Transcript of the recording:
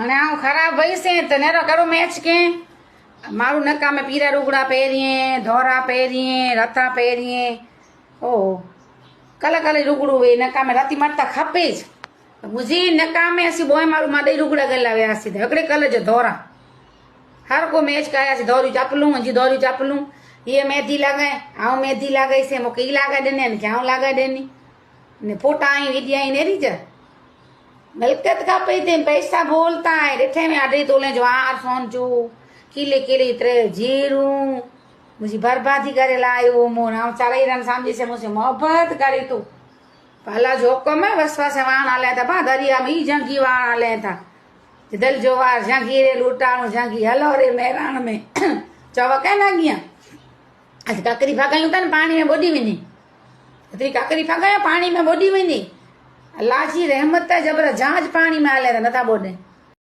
અને આવું ખરાબ ભઈ છે તો નેરો કરો મેચ કે મારું નકામે પીરા રૂગડા પહેરીએ ધોરા પહેરીએ રતા પહેરીએ ઓહો કલે કલે રૂગડું હોય નકામે રાતી મારતા ખપે જ मुझे नकामे ऐसी बॉय मारू माडे रुगड़ा गला वे आसी हकड़े कल जो धोरा हर को मैच काया से धोरी चापलूं जी धोरी चापलूं ये मेहंदी लगाए आओ मेहंदी लगाई से मोके ई लगा देने ने क्या लगा देनी ने फोटा आई वीडियो आई ने रीजा मिलकत का पैसा बोलता है रेठे में आडे तोले जवार सोन जो किले किले इतरे जीरू मुझे बर्बादी करे लायो मो नाम चालाई रन सामने से मुझसे मोहब्बत करी तू पहला जोको में वसवा से वाण आले था बा दरिया में ई जंगी वाण आले था दिल जो वार जंगी रे लूटाणो जंगी हलो रे मैदान में चवा के ना गया आज काकरी भागायूं था पानी में बोडी में नहीं इतनी काकरी भागाया पानी में बोडी में नहीं अल्लाह जी रहमत है जबर जहाज पानी में आले था नथा बोडे